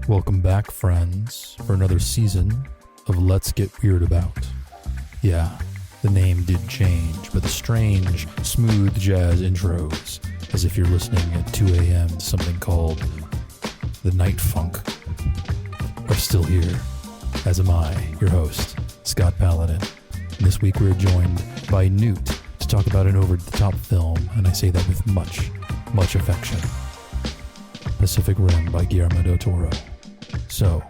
Welcome back, friends, for another season of Let's Get Weird About. Yeah, the name did change, but the strange, smooth jazz intros, as if you're listening at 2 a.m. to something called the Night Funk, are still here, as am I, your host, Scott Paladin. And this week we're joined by Newt to talk about an over-the-top film, and I say that with much, much affection. Pacific Rim by Guillermo del Toro. So,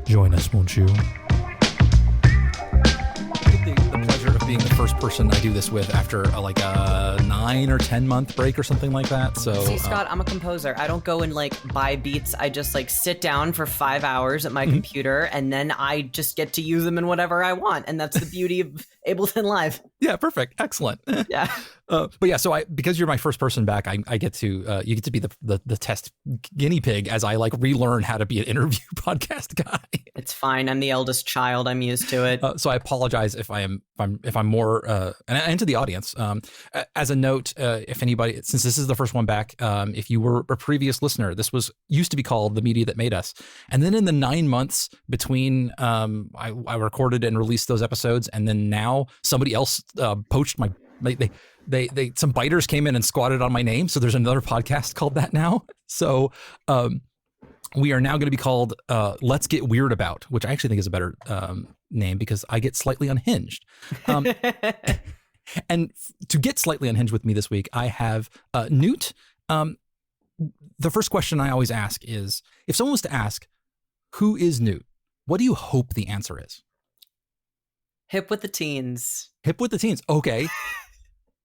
join us, won't you? The pleasure of being the first person I do this with after like a 9 or 10 month break or something like that. So, see, Scott, I'm a composer. I don't go and buy beats. I just sit down for 5 hours at my computer, and then I just get to use them in whatever I want. And that's the beauty of Ableton Live. Yeah, perfect, excellent. Yeah. But yeah, so because you're my first person back, I get to you get to be the test guinea pig as I relearn how to be an interview podcast guy. It's fine. I'm the eldest child. I'm used to it. So I apologize if I'm more and to the audience. As a note, if anybody, since this is the first one back, if you were a previous listener, this used to be called The Media That Made Us, and then in the 9 months between I recorded and released those episodes, and then now somebody else poached my. They some biters came in and squatted on my name, so there's another podcast called that now. So we are now going to be called Let's Get Weird About, which I actually think is a better name because I get slightly unhinged. And to get slightly unhinged with me this week, I have Newt. The first question I always ask is, if someone was to ask, who is Newt? What do you hope the answer is? Hip with the teens. Hip with the teens. Okay.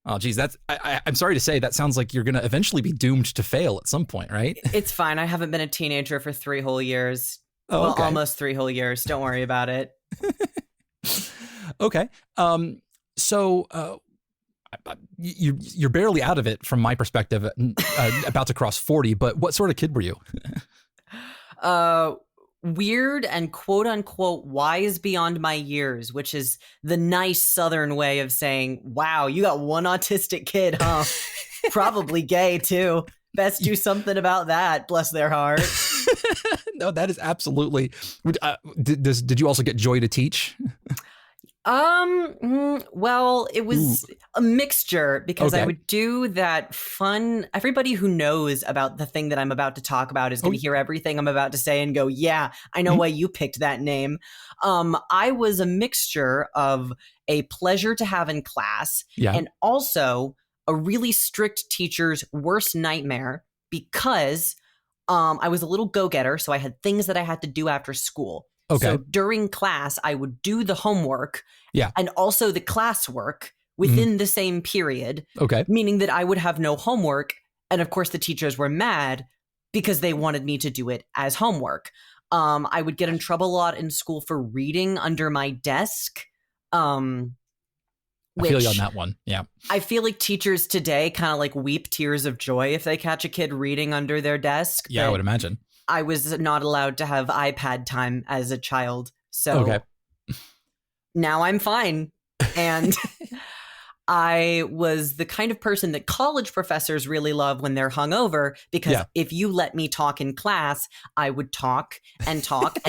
Oh, geez, I'm sorry to say, that sounds like you're going to eventually be doomed to fail at some point, right? It's fine. I haven't been a teenager for 3 whole years. Oh, well, okay. Almost 3 whole years. Don't worry about it. Okay. So you're barely out of it from my perspective, about to cross 40, but what sort of kid were you? Weird and quote unquote wise beyond my years, which is the nice Southern way of saying, wow, you got one autistic kid, huh? Probably gay too. Best do something about that. Bless their heart. No, that is absolutely. Did you also get joy to teach? Well, it was a mixture because Okay. I would do that fun. Everybody who knows about the thing that I'm about to talk about is going to hear everything I'm about to say and go, yeah, I know why you picked that name. I was a mixture of a pleasure to have in class and also a really strict teacher's worst nightmare because I was a little go-getter. So I had things that I had to do after school. Okay. So during class, I would do the homework and also the classwork within the same period. Okay. Meaning that I would have no homework. And of course, the teachers were mad because they wanted me to do it as homework. I would get in trouble a lot in school for reading under my desk. I feel you on that one. Yeah. I feel like teachers today kind of weep tears of joy if they catch a kid reading under their desk. Yeah, I would imagine. I was not allowed to have iPad time as a child. So now I'm fine. And I was the kind of person that college professors really love when they're hungover, because if you let me talk in class, I would talk and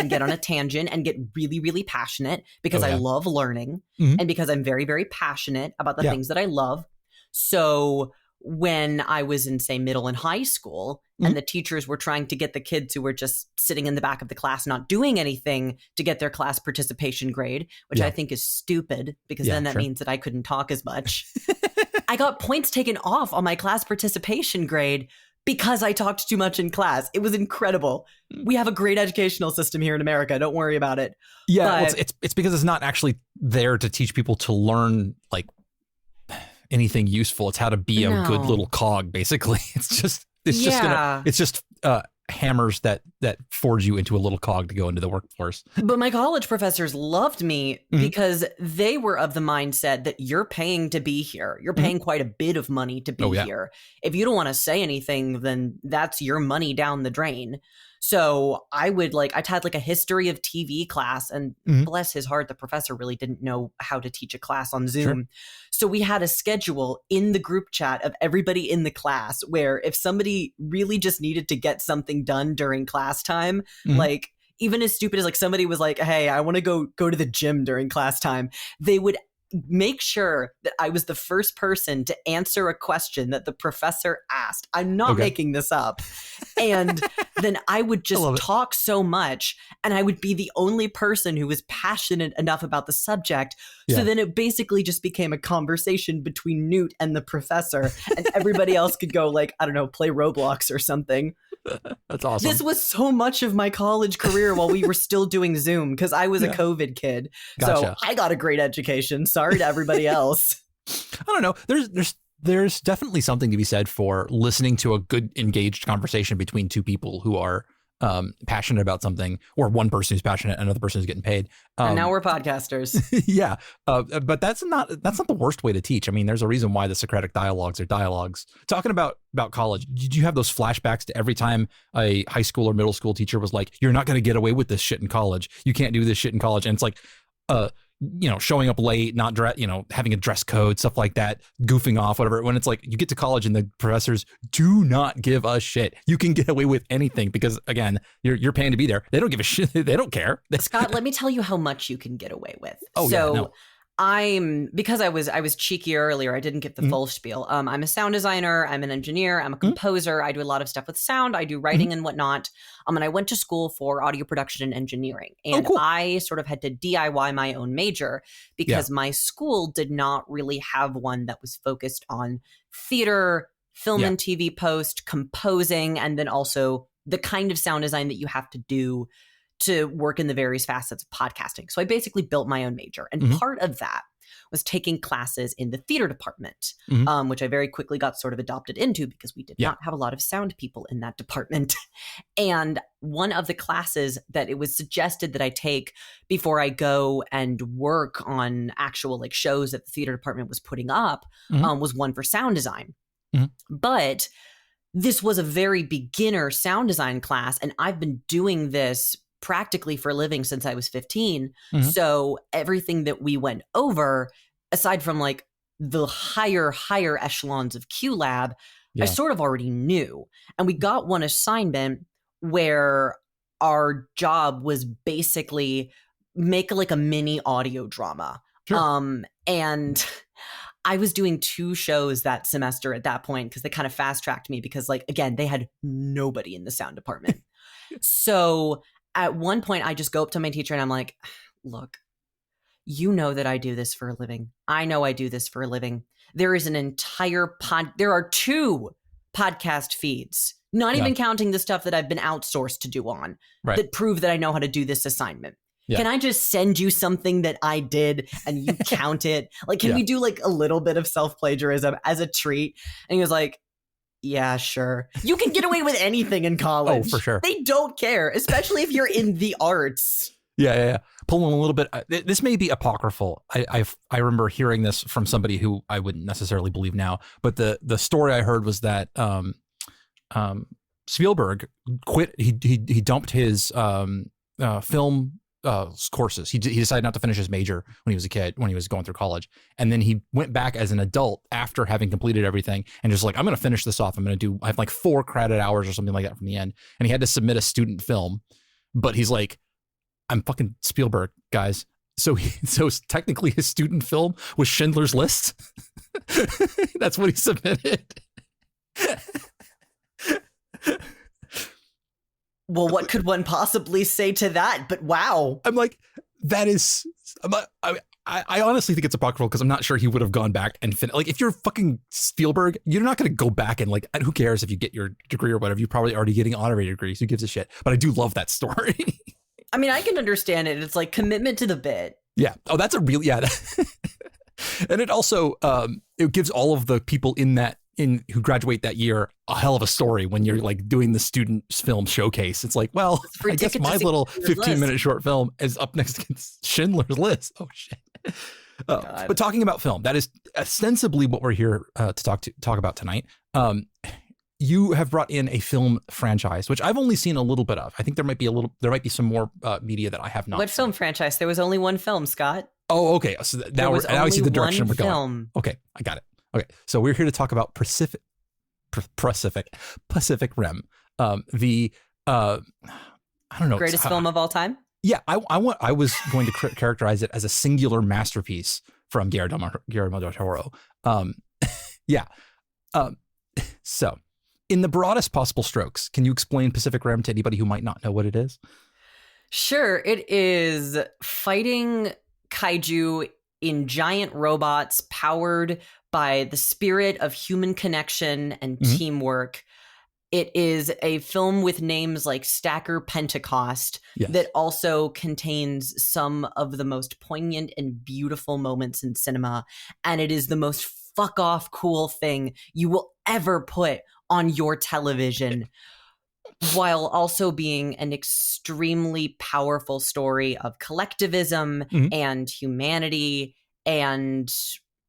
get on a tangent and get really, really passionate because I love learning and because I'm very, very passionate about the things that I love. So when I was in, say, middle and high school, and the teachers were trying to get the kids who were just sitting in the back of the class not doing anything to get their class participation grade, which I think is stupid because then that means that I couldn't talk as much. I got points taken off on my class participation grade because I talked too much in class. It was incredible. We have a great educational system here in America. Don't worry about it. Yeah, well, it's because it's not actually there to teach people to learn anything useful. It's how to be a good little cog, basically. It's just hammers that forge you into a little cog to go into the workforce. But my college professors loved me because they were of the mindset that you're paying to be here. You're paying quite a bit of money to be here. If you don't want to say anything, then that's your money down the drain. So I'd had like a history of TV class, and bless his heart, the professor really didn't know how to teach a class on Zoom. Sure. So we had a schedule in the group chat of everybody in the class where if somebody really just needed to get something done during class time, like even as stupid as like somebody was like, hey, I want to go to the gym during class time, they would make sure that I was the first person to answer a question that the professor asked. I'm not making this up. And then I would just talk so much, and I would be the only person who was passionate enough about the subject. Yeah. So then it basically just became a conversation between Newt and the professor, and everybody else could go like, I don't know, play Roblox or something. That's awesome. This was so much of my college career while we were still doing Zoom, because I was a COVID kid. Gotcha. So I got a great education. Sorry to everybody else. I don't know. There's definitely something to be said for listening to a good engaged conversation between two people who are passionate about something, or one person who's passionate and another person who's getting paid. And now we're podcasters. Yeah. But that's not the worst way to teach. I mean, there's a reason why the Socratic dialogues are dialogues. Talking about college, did you have those flashbacks to every time a high school or middle school teacher was like, you're not going to get away with this shit in college. You can't do this shit in college. And it's like, showing up late, not having a dress code, stuff like that, goofing off, whatever. When it's like you get to college and the professors do not give a shit. You can get away with anything because, again, you're paying to be there. They don't give a shit. They don't care. Scott, let me tell you how much you can get away with. No. Because I was cheeky earlier, I didn't get the full spiel. I'm a sound designer, I'm an engineer, I'm a composer, I do a lot of stuff with sound, I do writing and whatnot. And I went to school for audio production and engineering. And cool. I sort of had to DIY my own major because my school did not really have one that was focused on theater, film and TV post, composing, and then also the kind of sound design that you have to do to work in the various facets of podcasting. So I basically built my own major. And part of that was taking classes in the theater department, which I very quickly got sort of adopted into because we did not have a lot of sound people in that department. And one of the classes that it was suggested that I take before I go and work on actual like shows that the theater department was putting up was one for sound design. But this was a very beginner sound design class. And I've been doing this practically for a living since I was 15. So everything that we went over, aside from like the higher echelons of QLab, I sort of already knew. And we got one assignment where our job was basically make like a mini audio drama. Sure. And I was doing 2 shows that semester at that point because they kind of fast tracked me because, like, again, they had nobody in the sound department. So at one point, I just go up to my teacher and I'm like, look, you know that I do this for a living. I know I do this for a living. There is an entire there are 2 podcast feeds, not even counting the stuff that I've been outsourced to do on, that prove that I know how to do this assignment. Yeah. Can I just send you something that I did and you count it? Like, can we do like a little bit of self-plagiarism as a treat? And he was like, yeah, sure. You can get away with anything in college. Oh, for sure. They don't care, especially if you're in the arts. Yeah. Pulling a little bit. This may be apocryphal. I remember hearing this from somebody who I wouldn't necessarily believe now. But the story I heard was that Spielberg quit. He dumped his film courses. He decided not to finish his major when he was a kid, when he was going through college. And then he went back as an adult after having completed everything and just like, I'm going to finish this off. I have like 4 credit hours or something like that from the end. And he had to submit a student film, but he's like, I'm fucking Spielberg, guys. So technically his student film was Schindler's List. That's what he submitted. Well, what could one possibly say to that? But wow. I'm like, that is, I honestly think it's apocryphal because I'm not sure he would have gone back and like, if you're fucking Spielberg, you're not going to go back and like, who cares if you get your degree or whatever, you're probably already getting honorary degrees. Who gives a shit? But I do love that story. I mean, I can understand it. It's like commitment to the bit. Yeah. Oh, that's a real, yeah. And it also, it gives all of the people who graduate that year a hell of a story when you're like doing the student film showcase. It's like, well, I guess my little 15-minute short film is up next against Schindler's List. Oh shit. But talking about film, that is ostensibly what we're here to talk about tonight. you have brought in a film franchise, which I've only seen a little bit of. I think there might be some more media that I have not. What seen. Film franchise? There was only one film, Scott. Oh, okay. So now I see the direction we're going. Okay, I got it. Okay, so we're here to talk about Pacific Rim. I don't know, greatest film of all time. Yeah, I was going to characterize it as a singular masterpiece from Guillermo del Toro. Yeah. So, in the broadest possible strokes, can you explain Pacific Rim to anybody who might not know what it is? Sure. It is fighting kaiju in giant robots powered by the spirit of human connection and teamwork. It is a film with names like Stacker Pentecost that also contains some of the most poignant and beautiful moments in cinema. And it is the most fuck off cool thing you will ever put on your television, while also being an extremely powerful story of collectivism and humanity and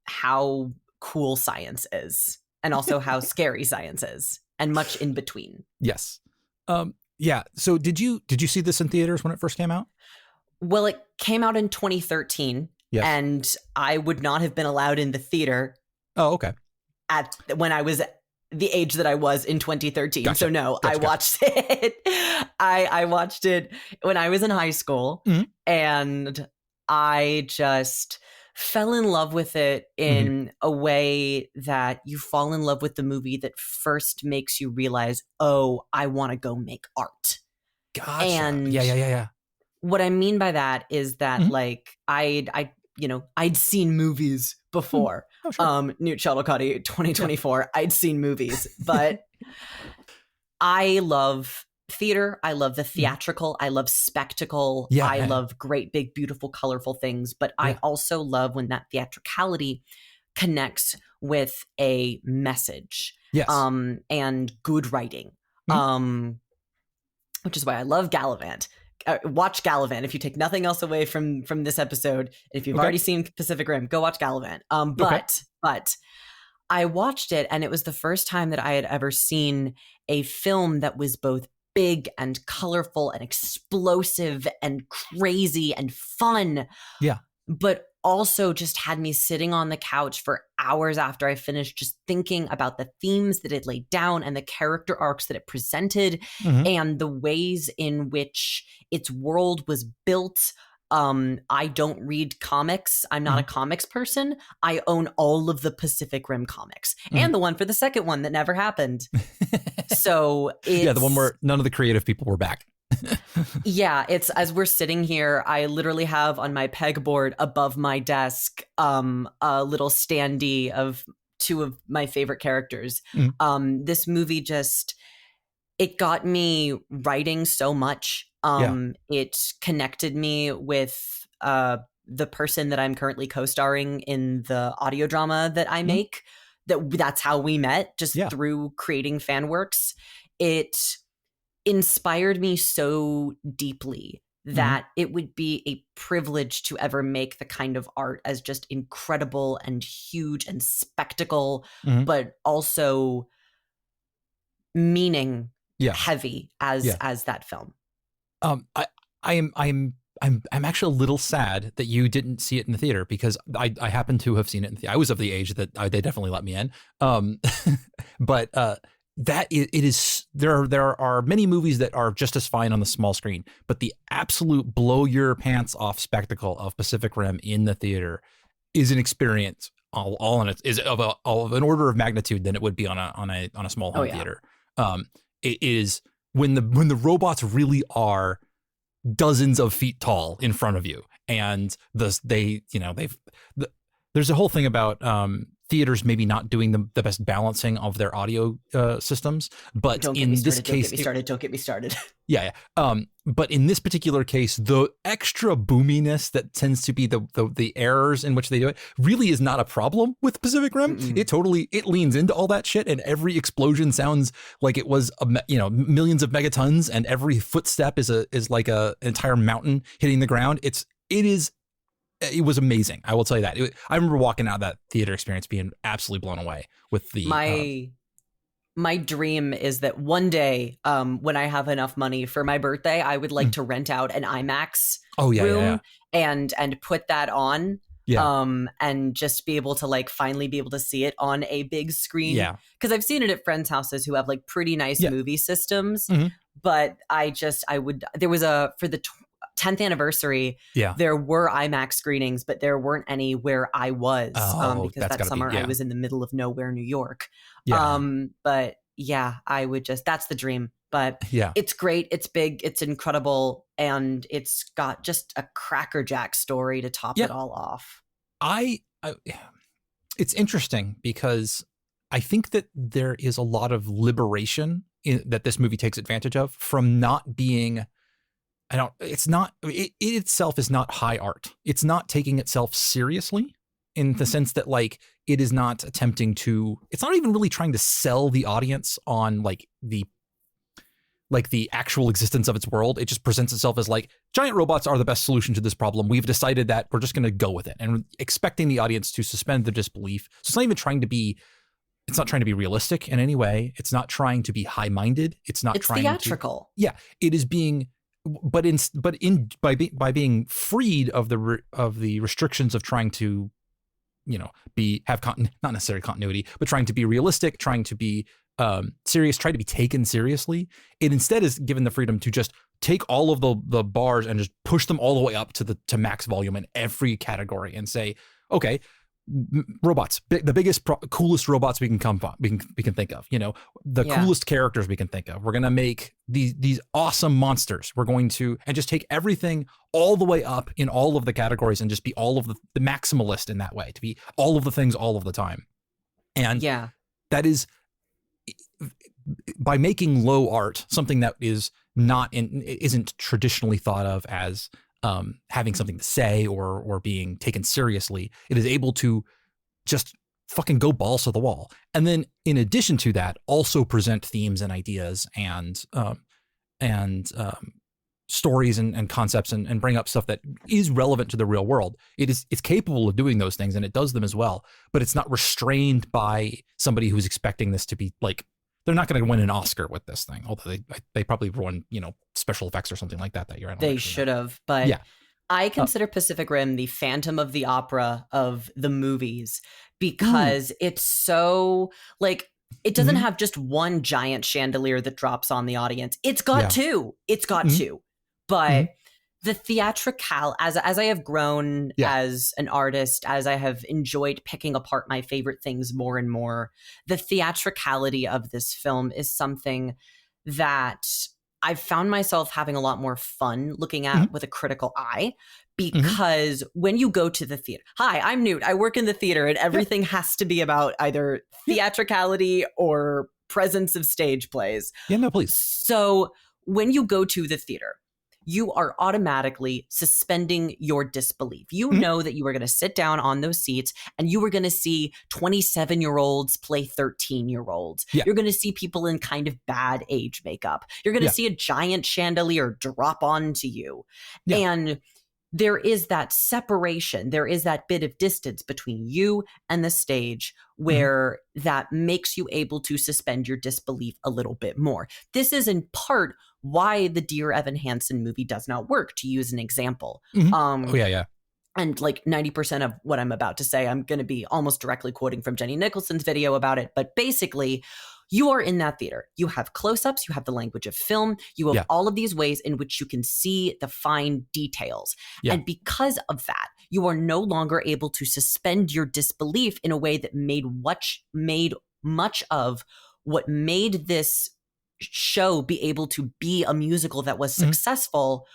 how cool science is, and also how scary science is. And much in between. Yes. Yeah. So did you see this in theaters when it first came out? Well, it came out in 2013. Yes. And I would not have been allowed in the theater. Oh, okay. When I was the age that I was in 2013. Gotcha. So no, I watched it. I watched it when I was in high school, and I just fell in love with it in a way that you fall in love with the movie that first makes you realize, oh, I want to go make art. Gotcha. And yeah. What I mean by that is that like I'd seen movies before. Oh, sure. Newt Schottelkotte 2024. I'd seen movies, but I love theater. I love the theatrical. I love spectacle. I love great, big, beautiful, colorful things. But I also love when that theatricality connects with a message. Yes. And good writing. Which is why I love Gallivant. Watch Gallivant. If you take nothing else away from this episode, if you've already seen Pacific Rim, go watch Gallivant. But I watched it, and it was the first time that I had ever seen a film that was both big and colorful and explosive and crazy and fun. Yeah. But also just had me sitting on the couch for hours after I finished, just thinking about the themes that it laid down and the character arcs that it presented and the ways in which its world was built. I don't read comics. I'm not a comics person. I own all of the Pacific Rim comics and the one for the second one that never happened. So the one where none of the creative people were back. Yeah, it's as we're sitting here, I literally have on my pegboard above my desk a little standee of two of my favorite characters. This movie it got me writing so much. It connected me with the person that I'm currently co-starring in the audio drama that I make. That's how we met, just through creating fan works. It inspired me so deeply that it would be a privilege to ever make the kind of art as just incredible and huge and spectacle, but also meaning heavy as that film. I'm actually a little sad that you didn't see it in the theater, because I happen to have seen it in the theater. I was of the age that they definitely let me in. But there are many movies that are just as fine on the small screen, but the absolute blow your pants off spectacle of Pacific Rim in the theater is an experience all on it, is of an order of magnitude than it would be on a small home theater. It is when the robots really are dozens of feet tall in front of you, and there's a whole thing about theaters maybe not doing the best balancing of their audio systems, but in this case, don't get me started. Yeah. But in this particular case, the extra boominess that tends to be the errors in which they do it really is not a problem with Pacific Rim. It leans into all that shit, and every explosion sounds like it was millions of megatons, and every footstep is like an entire mountain hitting the ground. It was amazing. I will tell you that. I remember walking out of that theater experience being absolutely blown away with the. my dream is that one day, when I have enough money for my birthday, I would like to rent out an IMAX room and put that on. Yeah. And just be able to like finally be able to see it on a big screen. Yeah. Because I've seen it at friends' houses who have like pretty nice movie systems. But there was for the 10th anniversary, there were IMAX screenings, but there weren't any where I was, because that summer I was in the middle of nowhere, New York. But yeah, that's the dream. But it's great, it's big, it's incredible, and it's got just a crackerjack story to top it all off. It's interesting because I think that there is a lot of liberation that this movie takes advantage of from not being, it itself is not high art. It's not taking itself seriously in the sense that like it is not attempting to, it's not even really trying to sell the audience on like the actual existence of its world. It just presents itself as like, giant robots are the best solution to this problem. We've decided that we're just going to go with it, and expecting the audience to suspend their disbelief. So it's not even trying to be, it's not trying to be realistic in any way. It's not trying to be high-minded. It's theatrical. It is being, by being freed of the restrictions of trying to, not necessarily continuity, but trying to be realistic, trying to be serious, try to be taken seriously. It instead is given the freedom to just take all of the bars and just push them all the way up to max volume in every category and say, okay, robots, the biggest, coolest robots we can think of, the coolest characters we can think of. We're going to make these awesome monsters. We're going to, and just take everything all the way up in all of the categories and just be all of the maximalist in that way, to be all of the things all of the time. And that is, by making low art something that is isn't traditionally thought of as having something to say or being taken seriously, it is able to just fucking go balls to the wall. And then in addition to that, also present themes and ideas and stories and concepts and bring up stuff that is relevant to the real world. It's capable of doing those things, and it does them as well, but it's not restrained by somebody who's expecting this to be like, they're not going to win an Oscar with this thing, although they probably won, special effects or something like that year. They should have, but I consider Pacific Rim the Phantom of the Opera of the movies, because it's so like, it doesn't have just one giant chandelier that drops on the audience. It's got two. It's got two. But the theatrical, as I have grown as an artist, as I have enjoyed picking apart my favorite things more and more, the theatricality of this film is something that I've found myself having a lot more fun looking at with a critical eye. Because when you go to the theater, hi, I'm Newt. I work in the theater, and everything has to be about either theatricality or presence of stage plays. Yeah, no, please. So when you go to the theater, you are automatically suspending your disbelief. You know that you are going to sit down on those seats and you are going to see 27-year-olds play 13-year-olds. You're going to see people in kind of bad age makeup. You're going to see a giant chandelier drop onto you. And there is that separation. There is that bit of distance between you and the stage where that makes you able to suspend your disbelief a little bit more. This is in part why the Dear Evan Hansen movie does not work, to use an example. And like 90% of what I'm about to say, I'm going to be almost directly quoting from Jenny Nicholson's video about it. But basically, you are in that theater. You have close-ups. You have the language of film. You have all of these ways in which you can see the fine details. And because of that, you are no longer able to suspend your disbelief in a way that made much of what made this show be able to be a musical that was successful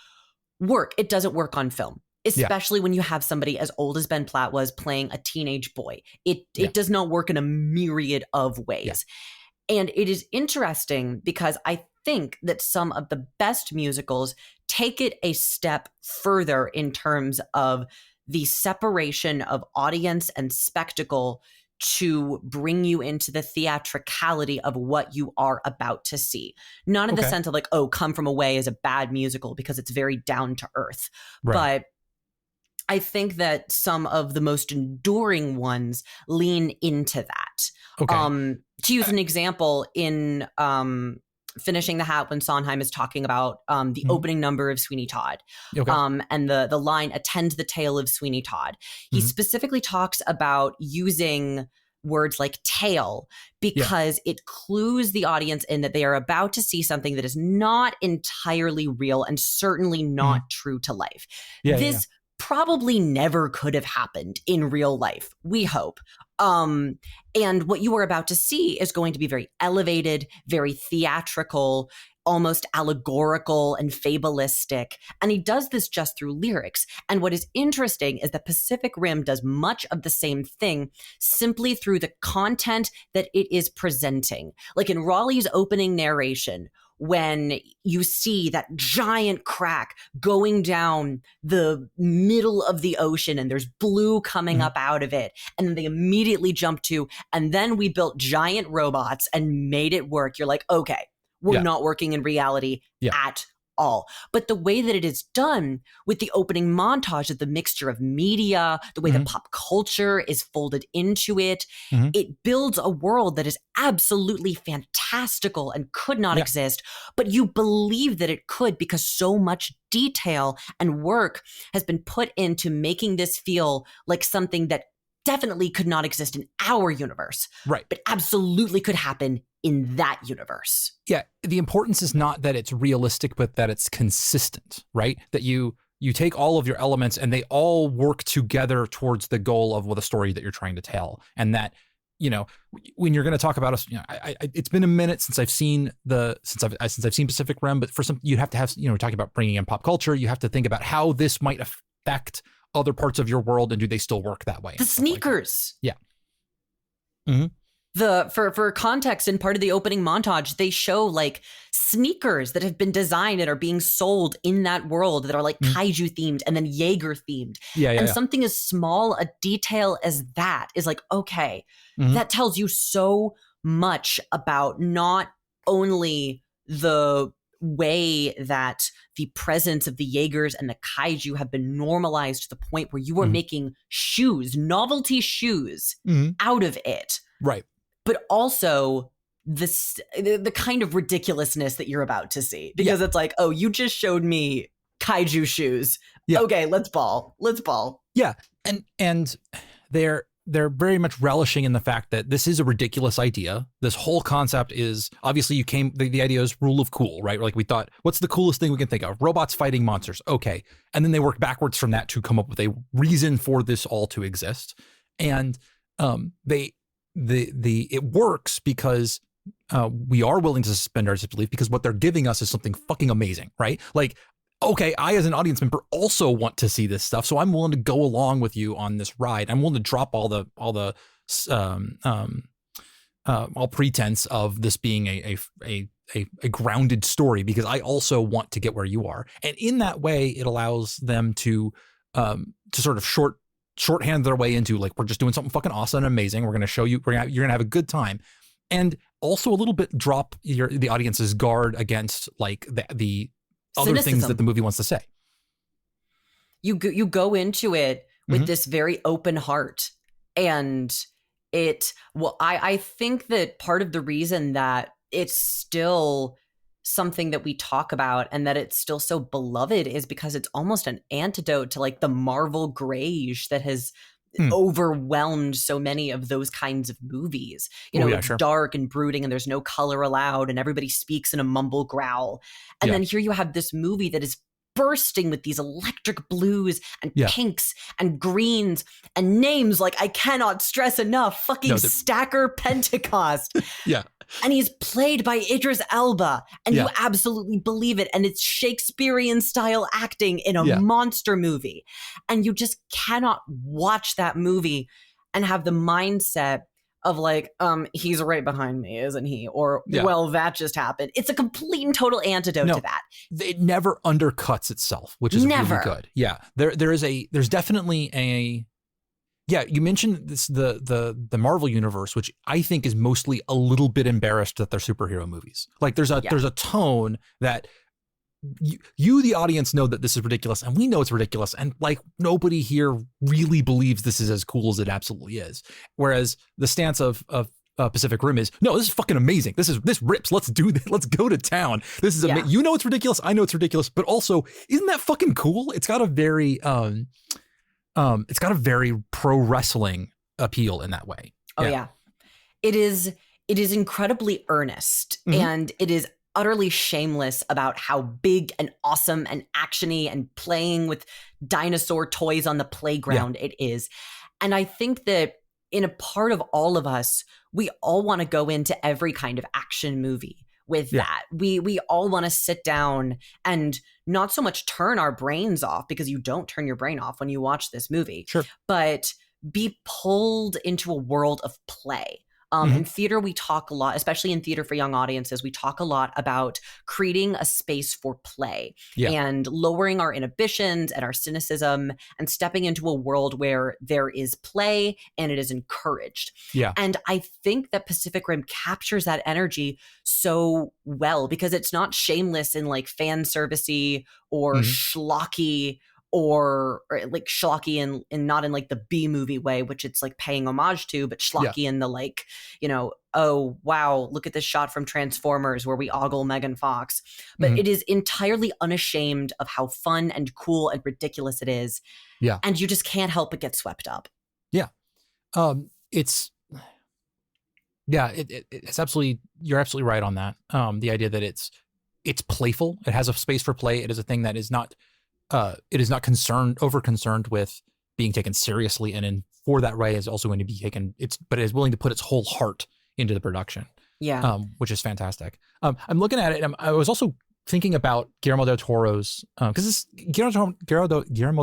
work. It doesn't work on film. Especially when you have somebody as old as Ben Platt was playing a teenage boy. It does not work in a myriad of ways. And it is interesting because I think that some of the best musicals take it a step further in terms of the separation of audience and spectacle to bring you into the theatricality of what you are about to see. Not in the sense of like, oh, Come From Away is a bad musical, because it's very down to earth. But I think that some of the most enduring ones lean into that. To use an example in Finishing the Hat, when Sondheim is talking about the opening number of Sweeney Todd, and the line "attend the tale of Sweeney Todd," he specifically talks about using words like tale because it clues the audience in that they are about to see something that is not entirely real and certainly not true to life. This probably never could have happened in real life, we hope. And what you are about to see is going to be very elevated, very theatrical, almost allegorical and fabulistic. And he does this just through lyrics. And what is interesting is that Pacific Rim does much of the same thing simply through the content that it is presenting. Like in Raleigh's opening narration, when you see that giant crack going down the middle of the ocean and there's blue coming up out of it, and then they immediately jump to, and then we built giant robots and made it work. You're like, okay, we're not working in reality at all. But the way that it is done with the opening montage of the mixture of media, the way that pop culture is folded into it, it builds a world that is absolutely fantastical and could not exist, but you believe that it could because so much detail and work has been put into making this feel like something that definitely could not exist in our universe, but absolutely could happen in that universe. Yeah, the importance is not that it's realistic, but that it's consistent, right? That you take all of your elements and they all work together towards the goal of the story that you're trying to tell. And that, you know, when you're going to talk about us, you know, it's been a minute since I've seen since I've seen Pacific Rim, but for some, you have to have, you know, talking about bringing in pop culture, you have to think about how this might affect other parts of your world, and do they still work that way? The sneakers. Like For context, in part of the opening montage, they show like sneakers that have been designed and are being sold in that world that are like kaiju themed and then Jaeger themed. And something as small a detail as that is like, okay, that tells you so much about not only the way that the presence of the Jaegers and the kaiju have been normalized to the point where you are making shoes, novelty shoes out of it. Right. But also the kind of ridiculousness that you're about to see, because it's like, oh, you just showed me kaiju shoes. Okay, let's ball. Yeah. And they're very much relishing in the fact that this is a ridiculous idea. This whole concept is obviously the idea is rule of cool, right? Like we thought, what's the coolest thing we can think of? Robots fighting monsters. Okay. And then they work backwards from that to come up with a reason for this all to exist. And it works because we are willing to suspend our disbelief, because what they're giving us is something fucking amazing, right? Like, okay, I as an audience member also want to see this stuff, so I'm willing to go along with you on this ride. I'm willing to drop all pretense of this being a grounded story, because I also want to get where you are. And in that way, it allows them to sort of shorthand their way into, like, we're just doing something fucking awesome and amazing. We're going to show you, you're going to have a good time. And also a little bit drop the audience's guard against like the other cynicism. Things that the movie wants to say. You go into it with this very open heart, and I think that part of the reason that it's still something that we talk about and that it's still so beloved is because it's almost an antidote to like the Marvel grayish that has overwhelmed so many of those kinds of movies. You know, it's dark and brooding and there's no color allowed and everybody speaks in a mumble growl. And then here you have this movie that is bursting with these electric blues and pinks and greens and names like I cannot stress enough, fucking Stacker Pentecost. And he's played by Idris Elba, and you absolutely believe it. And it's Shakespearean style acting in a monster movie. And you just cannot watch that movie and have the mindset of like, he's right behind me, isn't he? Or, well, that just happened. It's a complete and total antidote to that. It never undercuts itself, which is really good. Yeah. There's definitely a, you mentioned this, the Marvel universe, which I think is mostly a little bit embarrassed that they're superhero movies. Like there's a tone that you, the audience, know that this is ridiculous, and we know it's ridiculous, and like nobody here really believes this is as cool as it absolutely is. Whereas the stance of Pacific Rim is, no, this is fucking amazing. This rips. Let's do this. Let's go to town. This is amazing. You know it's ridiculous. I know it's ridiculous. But also, isn't that fucking cool? It's got a very pro wrestling appeal in that way. Oh yeah. It is incredibly earnest, and it is utterly shameless about how big and awesome and actiony and playing with dinosaur toys on the playground it is. And I think that in a part of all of us, we all want to go into every kind of action movie with that. We all want to sit down and not so much turn our brains off, because you don't turn your brain off when you watch this movie, but be pulled into a world of play. In theater, we talk a lot, especially in theater for young audiences, we talk a lot about creating a space for play and lowering our inhibitions and our cynicism and stepping into a world where there is play and it is encouraged. And I think that Pacific Rim captures that energy so well, because it's not shameless in like fan servicey or schlocky, or like schlocky and not in like the B movie way, which it's like paying homage to, but schlocky in the like, you know, oh wow, look at this shot from Transformers where we ogle Megan Fox. But it is entirely unashamed of how fun and cool and ridiculous it is. And you just can't help but get swept up. It's absolutely, you're absolutely right on that. The idea that it's playful, it has a space for play. It is a thing that is not over concerned with being taken seriously, and for that way is also going to be taken. But is willing to put its whole heart into the production. Which is fantastic. I'm looking at it, and I was also thinking about Guillermo del Toro's, because Guillermo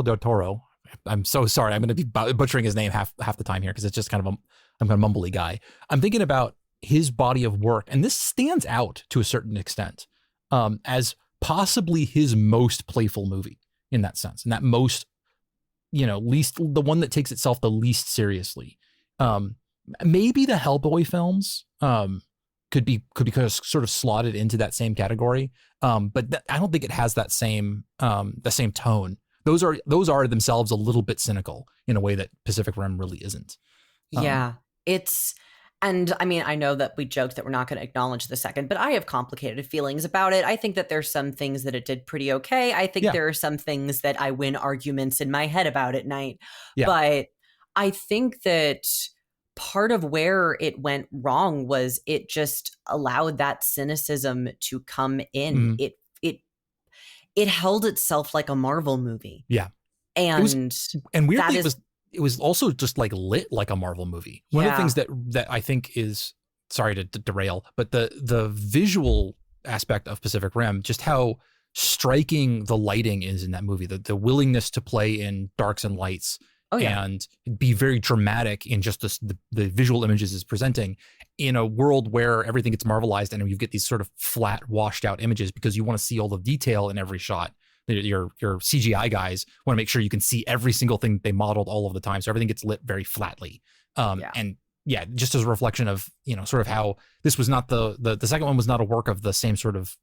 del Toro. I'm so sorry. I'm going to be butchering his name half the time here, because it's just kind of I'm a mumbly guy. I'm thinking about his body of work, and this stands out to a certain extent as possibly his most playful movie. In that sense, and that most, least, the one that takes itself the least seriously. Maybe the Hellboy films could be sort of slotted into that same category, but I don't think it has that same tone. Those are themselves a little bit cynical in a way that Pacific Rim really isn't. And I mean, I know that we joked that we're not going to acknowledge the second, but I have complicated feelings about it. I think that there's some things that it did pretty okay. I think there are some things that I win arguments in my head about at night. But I think that part of where it went wrong was it just allowed that cynicism to come in. It held itself like a Marvel movie. And weirdly, it was also just like lit like a Marvel movie. One of the things that I think is, sorry to derail, but the visual aspect of Pacific Rim, just how striking the lighting is in that movie, the willingness to play in darks and lights and be very dramatic in just the visual images is presenting in a world where everything gets Marvelized and you get these sort of flat, washed out images because you want to see all the detail in every shot. Your CGI guys want to make sure you can see every single thing they modeled all of the time. So everything gets lit very flatly. And just as a reflection of, sort of how this was not the second one was not a work of the same sort of,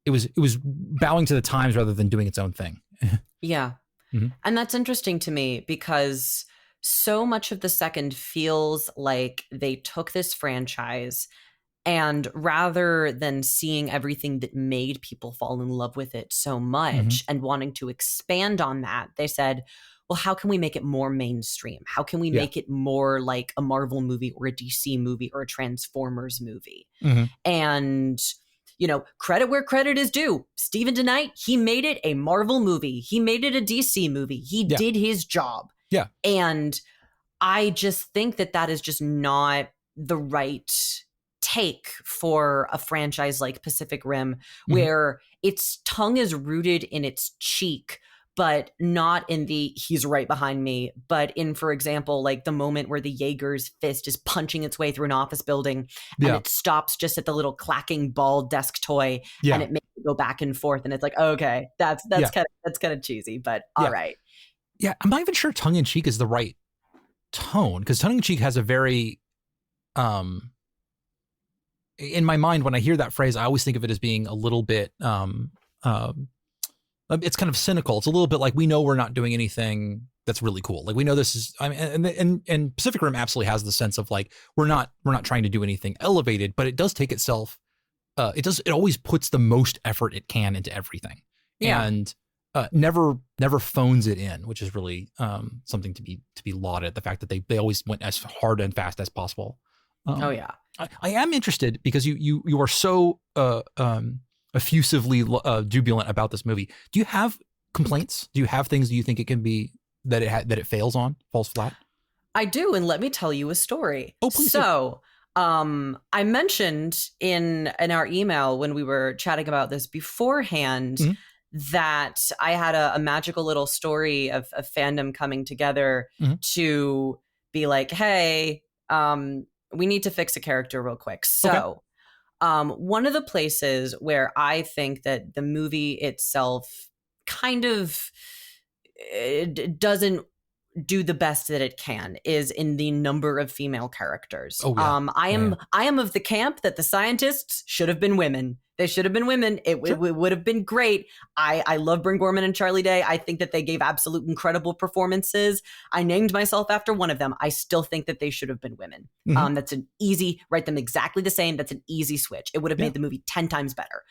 it was bowing to the times rather than doing its own thing. And that's interesting to me, because so much of the second feels like they took this franchise, and rather than seeing everything that made people fall in love with it so much and wanting to expand on that, they said, well, how can we make it more mainstream? How can we make it more like a Marvel movie or a DC movie or a Transformers movie? And, credit where credit is due. Stephen DeKnight, he made it a Marvel movie. He made it a DC movie. He did his job. And I just think that is just not the right take for a franchise like Pacific Rim, where its tongue is rooted in its cheek, but not in the he's right behind me, but in, for example, like the moment where the Jaeger's fist is punching its way through an office building and it stops just at the little clacking ball desk toy and it makes it go back and forth, and it's like, okay, that's kind of cheesy, but all right. I'm not even sure tongue in cheek is the right tone, because tongue in cheek has a very in my mind, when I hear that phrase, I always think of it as being a little bit, it's kind of cynical. It's a little bit like, we know we're not doing anything that's really cool. Like we know this is, I mean, and Pacific Rim absolutely has the sense of like, we're not trying to do anything elevated, but it does take itself, it always puts the most effort it can into everything. Yeah. And never phones it in, which is really something to be lauded. The fact that they always went as hard and fast as possible. Oh yeah. I am interested because you are so effusively jubilant about this movie. Do you have complaints? Do you have things that you think it can be that it falls flat? I do, and let me tell you a story. Oh, please. So, I mentioned in our email when we were chatting about this beforehand that I had a magical little story of fandom coming together to be like, hey, we need to fix a character real quick. So, one of the places where I think that the movie itself kind of doesn't do the best that it can is in the number of female characters. Oh, yeah. I am of the camp that the scientists should have been women. They should have been women. It would have been great. I love Bryn Gorman and Charlie Day. I think that they gave absolute incredible performances. I named myself after one of them. I still think that they should have been women. That's an easy, write them exactly the same. That's an easy switch. It would have made the movie 10 times better.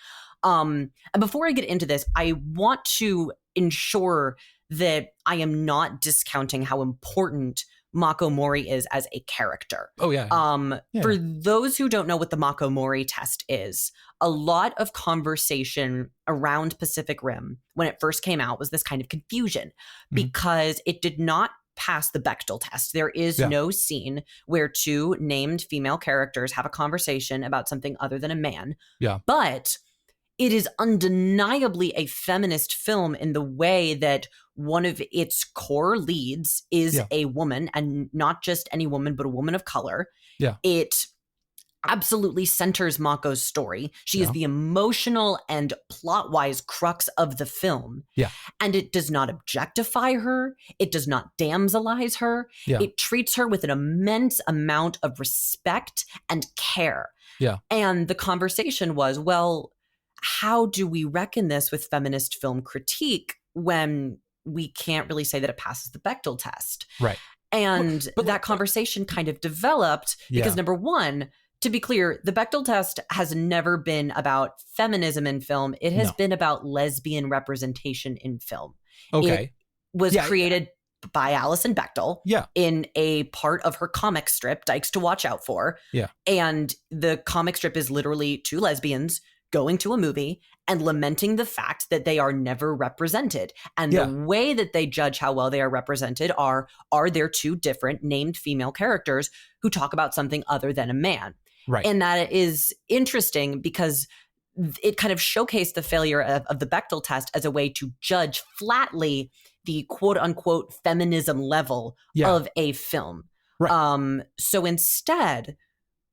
And before I get into this, I want to ensure that I am not discounting how important Mako Mori is as a character. Oh, yeah. For those who don't know what the Mako Mori test is, a lot of conversation around Pacific Rim when it first came out was this kind of confusion because it did not pass the Bechdel test. There is no scene where two named female characters have a conversation about something other than a man. Yeah. But it is undeniably a feminist film in the way that one of its core leads is a woman, and not just any woman, but a woman of color. Yeah. It absolutely centers Mako's story. She is the emotional and plot-wise crux of the film. Yeah. And it does not objectify her. It does not damselize her. Yeah. It treats her with an immense amount of respect and care. Yeah. And the conversation was, well, how do we reckon this with feminist film critique when we can't really say that it passes the Bechdel test? Right. And that conversation kind of developed because number one, to be clear, the Bechdel test has never been about feminism in film. It has been about lesbian representation in film. Okay. It was created by Alison Bechdel in a part of her comic strip, Dykes to Watch Out For. Yeah. And the comic strip is literally two lesbians going to a movie and lamenting the fact that they are never represented. And the way that they judge how well they are represented are there two different named female characters who talk about something other than a man. Right. And that is interesting because it kind of showcased the failure of the Bechdel test as a way to judge flatly the quote unquote feminism level of a film. Right. So instead,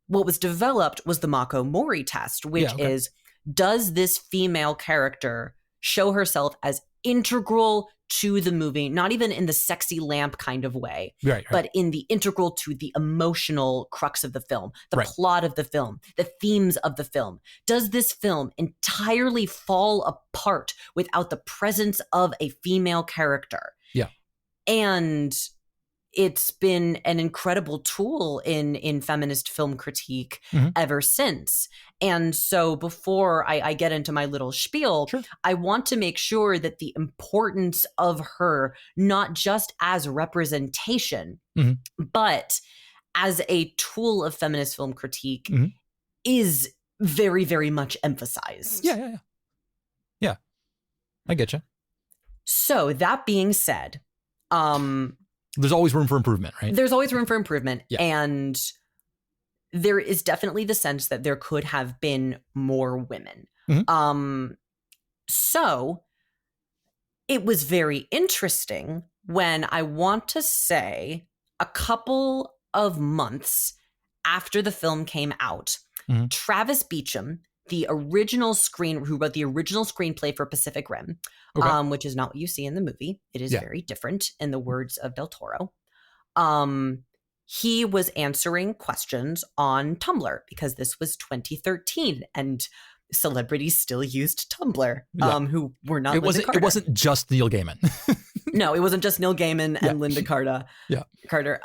what was developed was the Mako Mori test, which is, does this female character show herself as integral to the movie, not even in the sexy lamp kind of way, but in the integral to the emotional crux of the film, the plot of the film, the themes of the film? Does this film entirely fall apart without the presence of a female character? Yeah. And it's been an incredible tool in feminist film critique ever since. And so before I get into my little spiel, I want to make sure that the importance of her, not just as representation, but as a tool of feminist film critique, is very, very much emphasized. Yeah. I get you. So that being said, there's always room for improvement, right? There's always room for improvement. Yeah. And there is definitely the sense that there could have been more women. So it was very interesting when, I want to say, a couple of months after the film came out, Travis Beacham, who wrote the original screenplay for Pacific Rim, which is not what you see in the movie. It is very different, in the words of Del Toro. He was answering questions on Tumblr because this was 2013 and celebrities still used Tumblr, who were not. It wasn't just Neil Gaiman. No, it wasn't just Neil Gaiman and Linda Carter. Yeah. Carter.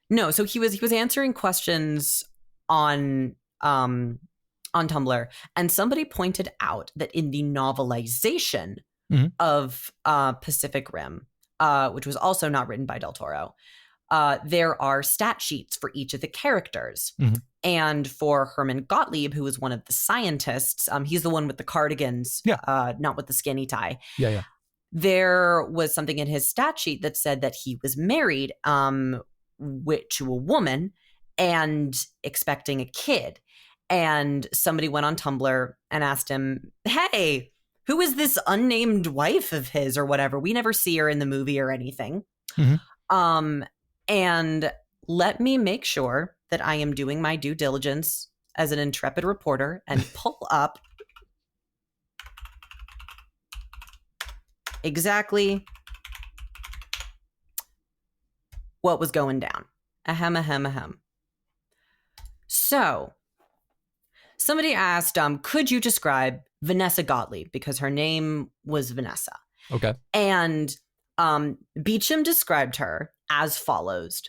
No, so he was answering questions on Tumblr, and somebody pointed out that in the novelization of Pacific Rim, which was also not written by Del Toro, there are stat sheets for each of the characters. And for Herman Gottlieb, who is one of the scientists, he's the one with the cardigans, not with the skinny tie. Yeah. There was something in his stat sheet that said that he was married to a woman and expecting a kid. And somebody went on Tumblr and asked him, hey, who is this unnamed wife of his or whatever? We never see her in the movie or anything. And let me make sure that I am doing my due diligence as an intrepid reporter and pull up exactly what was going down. Ahem. So, somebody asked, could you describe Vanessa Gottlieb? Because her name was Vanessa. Okay. And Beecham described her as follows.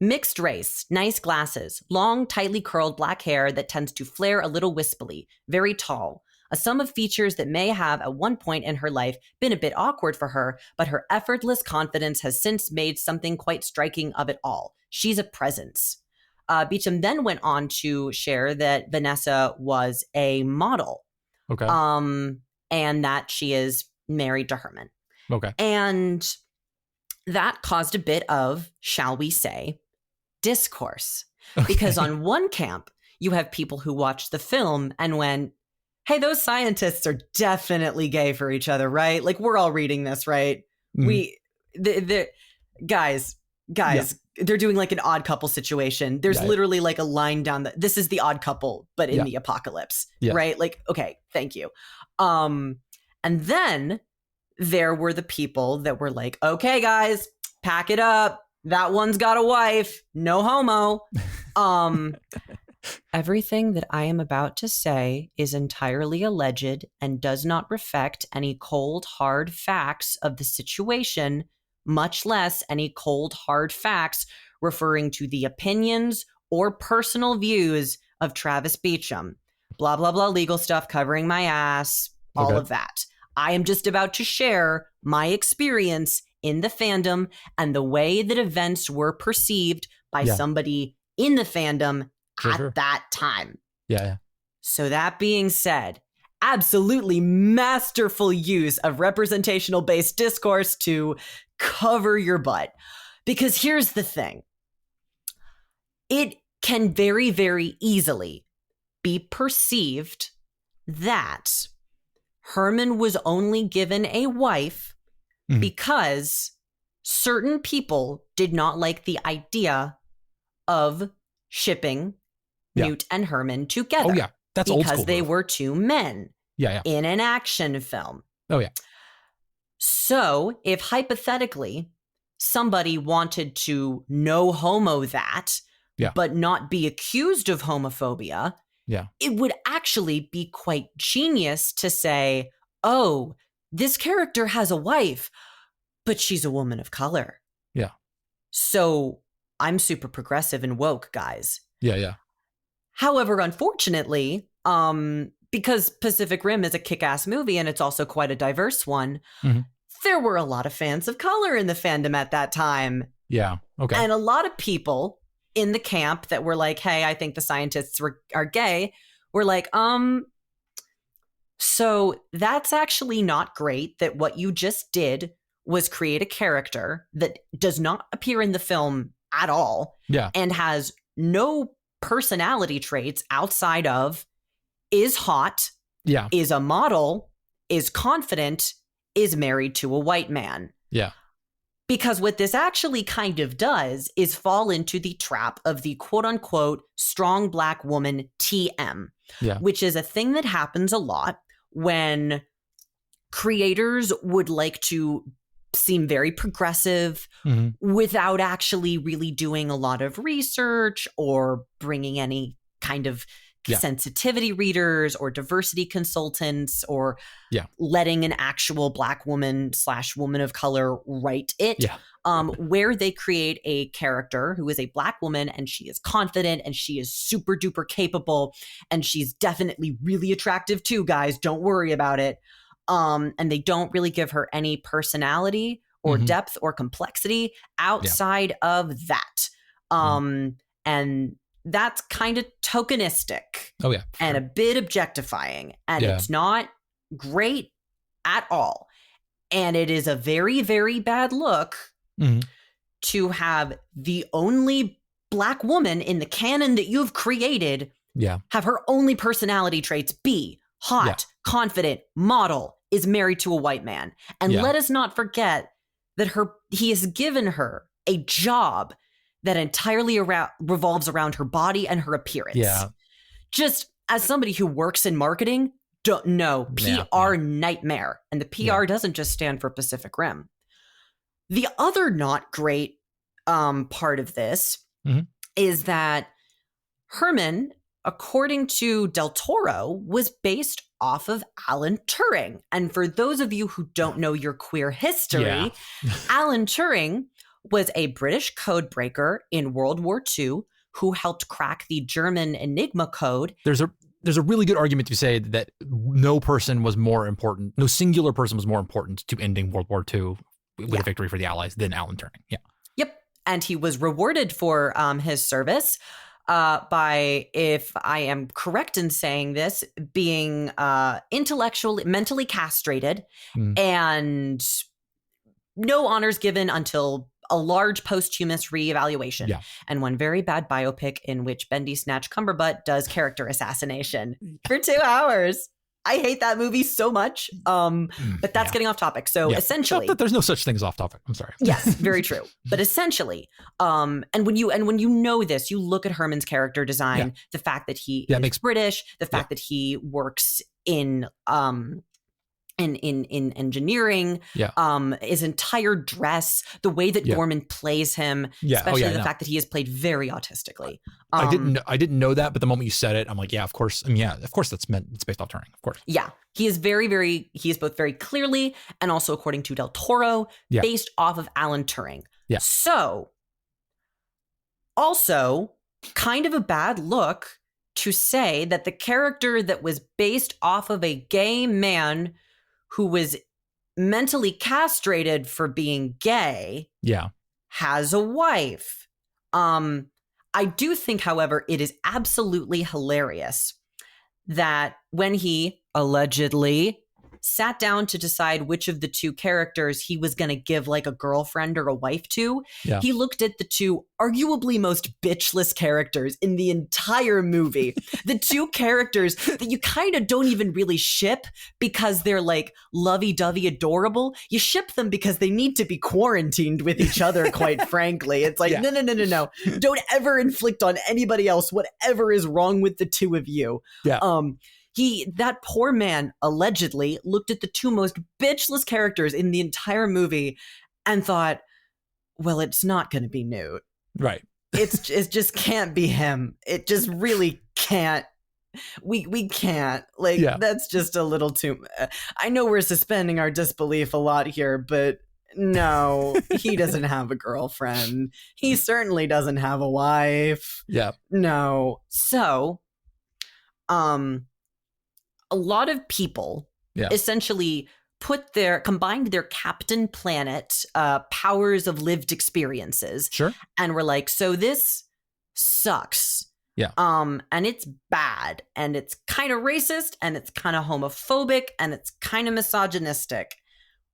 Mixed race, nice glasses, long, tightly curled black hair that tends to flare a little wispily, very tall. A sum of features that may have, at one point in her life, been a bit awkward for her, but her effortless confidence has since made something quite striking of it all. She's a presence. Beecham then went on to share that Vanessa was a model. Okay. And that she is married to Herman. Okay. And that caused a bit of, shall we say, discourse. Okay. Because on one camp, you have people who watched the film and went, hey, those scientists are definitely gay for each other, right? Like, we're all reading this, right? The guys, they're doing like an Odd Couple situation. There's literally like a line down this is the Odd Couple, but in the apocalypse, right? Like, okay, thank you. And then there were the people that were like, okay, guys, pack it up. That one's got a wife. No homo. Everything that I am about to say is entirely alleged and does not reflect any cold, hard facts of the situation, much less any cold, hard facts referring to the opinions or personal views of Travis Beecham. Blah, blah, blah, legal stuff covering my ass, all of that. I am just about to share my experience in the fandom and the way that events were perceived by somebody in the fandom at that time. Yeah. So that being said, absolutely masterful use of representational-based discourse to cover your butt. Because here's the thing. It can very, very easily be perceived that Herman was only given a wife because certain people did not like the idea of shipping Newt and Herman together. Oh, yeah. That's old school. Because they were two men in an action film. Oh, yeah. So if hypothetically somebody wanted to no homo that, but not be accused of homophobia, it would actually be quite genius to say, oh, this character has a wife, but she's a woman of color. Yeah. So I'm super progressive and woke, guys. Yeah. However, unfortunately, because Pacific Rim is a kick-ass movie and it's also quite a diverse one, there were a lot of fans of color in the fandom at that time. Yeah. Okay. And a lot of people in the camp that were like, hey, I think the scientists are gay, were like, so that's actually not great that what you just did was create a character that does not appear in the film at all and has no personality traits outside of is hot, is a model, is confident, is married to a white man. Yeah. Because what this actually kind of does is fall into the trap of the quote unquote strong black woman TM, which is a thing that happens a lot when creators would like to seem very progressive without actually really doing a lot of research or bringing any kind of sensitivity readers or diversity consultants or letting an actual Black woman / woman of color write it, where they create a character who is a Black woman and she is confident and she is super duper capable and she's definitely really attractive too, guys. Don't worry about it. And they don't really give her any personality or depth or complexity outside of that. And that's kind of tokenistic. Oh, yeah. And a bit objectifying. And it's not great at all. And it is a very, very bad look to have the only Black woman in the canon that you've created have her only personality traits be hot, confident, model, is married to a white man. And let us not forget that he has given her a job that entirely revolves around her body and her appearance. Yeah. Just as somebody who works in marketing, don't know PR nightmare. And the PR doesn't just stand for Pacific Rim. The other not great part of this is that Herman, according to Del Toro, was based off of Alan Turing. And for those of you who don't know your queer history, Alan Turing was a British code breaker in World War II who helped crack the German Enigma code. There's a really good argument to say that no singular person was more important to ending World War II with a victory for the Allies than Alan Turing. Yeah. Yep. And he was rewarded for his service by, if I am correct in saying this, being mentally castrated and no honors given until a large posthumous reevaluation. Yeah. And one very bad biopic in which Bendy Snatch Cumberbutt does character assassination for 2 hours. I hate that movie so much. But that's getting off topic. So essentially, there's no such thing as off topic. I'm sorry. Yes, very true. But essentially, and when you know this, you look at Herman's character design, the fact that he is British, the fact that he works in engineering, his entire dress, the way that Gorman plays him, especially the fact that he is played very autistically. I didn't know that, but the moment you said it, I'm like, of course. I mean, of course it's based off Turing, of course. Yeah. He is he is both very clearly and also, according to Del Toro, based off of Alan Turing. Yeah. So also kind of a bad look to say that the character that was based off of a gay man who was mentally castrated for being gay, has a wife. I do think, however, it is absolutely hilarious that when he allegedly sat down to decide which of the two characters he was going to give like a girlfriend or a wife to, he looked at the two arguably most bitchless characters in the entire movie. The two characters that you kind of don't even really ship because they're like lovey-dovey adorable. You ship them because they need to be quarantined with each other, quite frankly. It's like, no. Don't ever inflict on anybody else whatever is wrong with the two of you. Yeah. That poor man allegedly looked at the two most bitchless characters in the entire movie and thought, well, it's not going to be Newt. Right. It just can't be him. It just really can't. We can't. That's just a little too. I know we're suspending our disbelief a lot here, but no, he doesn't have a girlfriend. He certainly doesn't have a wife. Yeah. No. So, a lot of people essentially combined their Captain Planet powers of lived experiences. Sure. And were like, so this sucks. Yeah. And it's bad. And it's kind of racist. And it's kind of homophobic. And it's kind of misogynistic.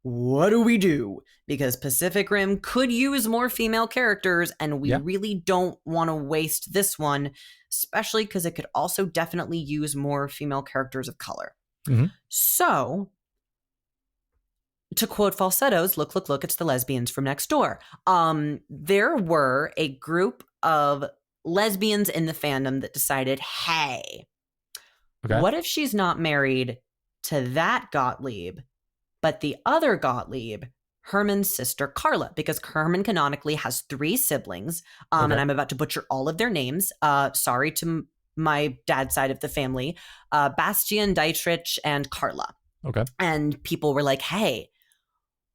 What do we do? Because Pacific Rim could use more female characters. And we really don't want to waste this one, especially because it could also definitely use more female characters of color. Mm-hmm. So, to quote Falsettos, look, it's the lesbians from next door. There were a group of lesbians in the fandom that decided, hey, what if she's not married to that Gottlieb, but the other Gottlieb, Herman's sister Carla, because Herman canonically has 3 siblings, and I'm about to butcher all of their names. Sorry to my dad's side of the family, Bastian, Dietrich, and Carla. Okay. And people were like, hey,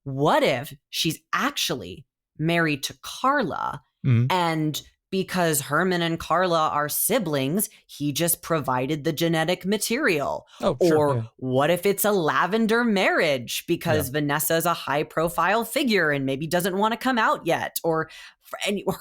what if she's actually married to Carla? Mhm. And because Herman and Carla are siblings, he just provided the genetic material. Oh, or sure. Yeah. what if it's a lavender marriage because Vanessa's a high profile figure and maybe doesn't want to come out yet? Or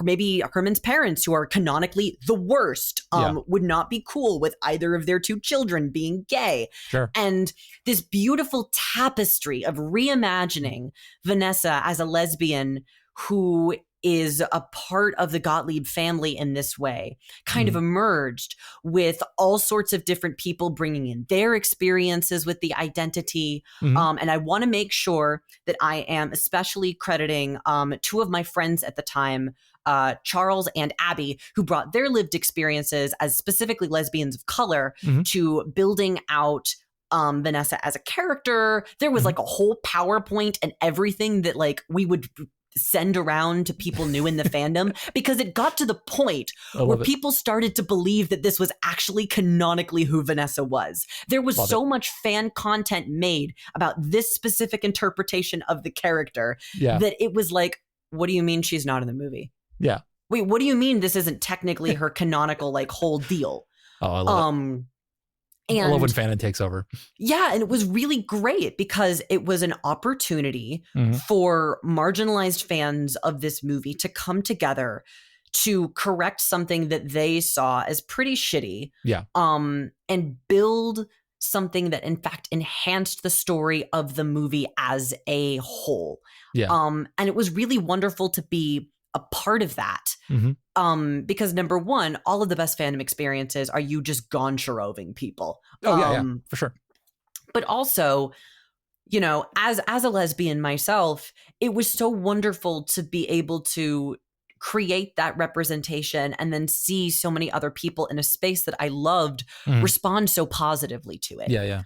maybe Herman's parents, who are canonically the worst, would not be cool with either of their two children being gay. Sure. And this beautiful tapestry of reimagining Vanessa as a lesbian who is a part of the Gottlieb family in this way kind of emerged, with all sorts of different people bringing in their experiences with the identity. And I want to make sure that I am especially crediting two of my friends at the time, Charles and Abby, who brought their lived experiences as specifically lesbians of color to building out Vanessa as a character. There was like a whole PowerPoint and everything that like we would send around to people new in the fandom, because it got to the point where people started to believe that this was actually canonically who Vanessa was. There was so much fan content made about this specific interpretation of the character that it was like, what do you mean she's not in the movie? Yeah. Wait, what do you mean this isn't technically her canonical like whole deal? Oh, I love it. And I love when fanon takes over. Yeah, and it was really great because it was an opportunity for marginalized fans of this movie to come together to correct something that they saw as pretty shitty. Yeah. And build something that in fact enhanced the story of the movie as a whole. Yeah. And it was really wonderful to be a part of that. Because number one, all of the best fandom experiences are you just goncharoving people. Oh yeah, for sure. But also, you know, as a lesbian myself, it was so wonderful to be able to create that representation and then see so many other people in a space that I loved respond so positively to it. Yeah.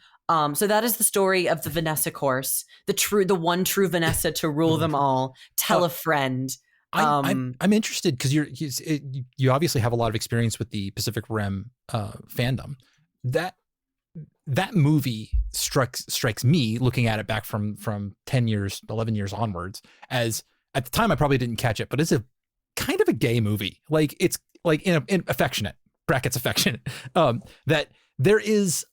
So that is the story of the Vanessa course, the one true Vanessa to rule them all. Tell a friend. I'm interested because you obviously have a lot of experience with the Pacific Rim fandom. That movie strikes me, looking at it back from 10 years, 11 years onwards, as at the time I probably didn't catch it, but it's a kind of a gay movie. Like it's like in affectionate brackets affectionate. That there is.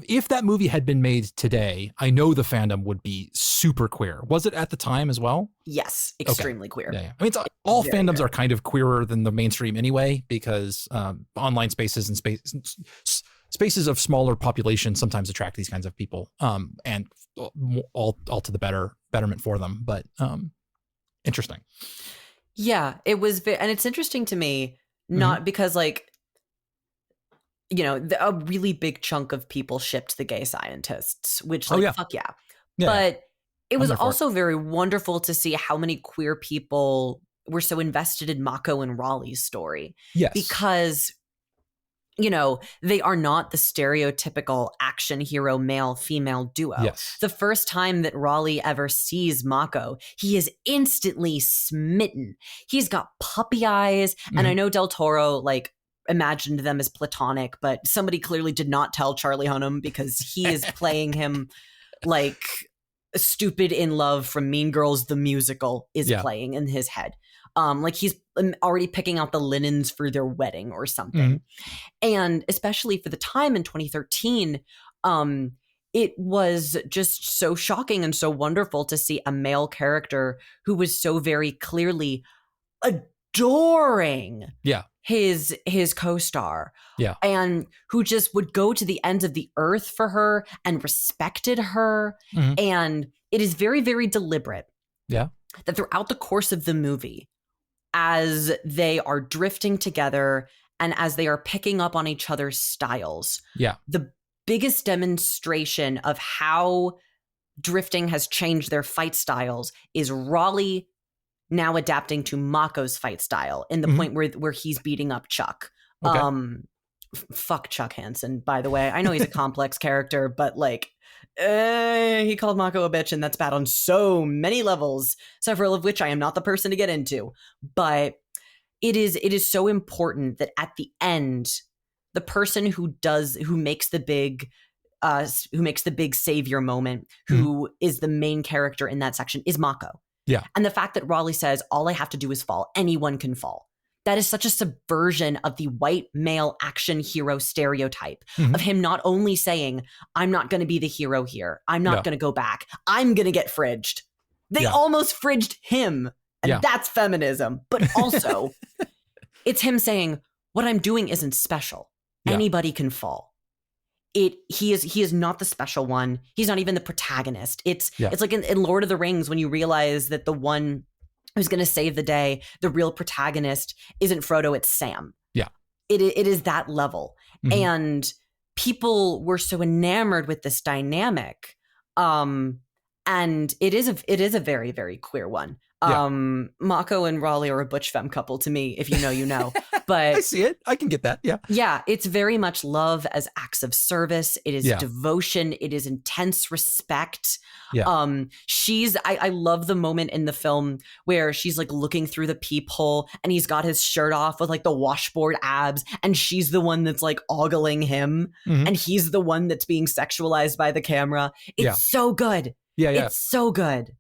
If that movie had been made today, I know the fandom would be super queer. Was it at the time as well? Yes, extremely queer. Yeah. I mean, all fandoms are kind of queerer than the mainstream anyway, because online spaces and spaces of smaller populations sometimes attract these kinds of people, and all to the betterment for them. But interesting. Yeah, it was, and it's interesting to me, not because like, you know, a really big chunk of people shipped the gay scientists, which like, fuck yeah. But it was also very wonderful to see how many queer people were so invested in Mako and Raleigh's story. Yes. Because, you know, they are not the stereotypical action hero male-female duo. Yes. The first time that Raleigh ever sees Mako, he is instantly smitten. He's got puppy eyes. And I know Del Toro, like, imagined them as platonic, but somebody clearly did not tell Charlie Hunnam, because he is playing him like stupid in love from Mean Girls the musical is playing in his head. Like he's already picking out the linens for their wedding or something. And especially for the time in 2013, it was just so shocking and so wonderful to see a male character who was so very clearly adoring his co-star, and who just would go to the ends of the earth for her and respected her. And it is very, very deliberate that throughout the course of the movie, as they are drifting together and as they are picking up on each other's styles, the biggest demonstration of how drifting has changed their fight styles is Raleigh now adapting to Mako's fight style in the point where he's beating up Chuck. Fuck Chuck Hansen, by the way. I know he's a complex character, but like, he called Mako a bitch, and that's bad on so many levels, several of which I am not the person to get into. But it is so important that at the end, the person who makes the big savior moment, who is the main character in that section, is Mako. Yeah. And the fact that Raleigh says, all I have to do is fall, anyone can fall. That is such a subversion of the white male action hero stereotype of him not only saying, I'm not going to be the hero here. I'm not going to go back. I'm going to get fridged. They almost fridged him. And that's feminism. But also, it's him saying, what I'm doing isn't special. Anybody can fall. He is not the special one. He's not even the protagonist. It's like in Lord of the Rings, when you realize that the one who's going to save the day, the real protagonist, isn't Frodo, it's Sam. Yeah. It is that level. And people were so enamored with this dynamic. And it is a very, very queer one. Mako and Raleigh are a butch femme couple to me. If you know, you know. But I see it. I can get that. Yeah. Yeah. It's very much love as acts of service. It is devotion. It is intense respect. Yeah. I love the moment in the film where she's like looking through the peephole and he's got his shirt off with like the washboard abs, and she's the one that's like ogling him, and he's the one that's being sexualized by the camera. It's so good. Yeah. It's so good.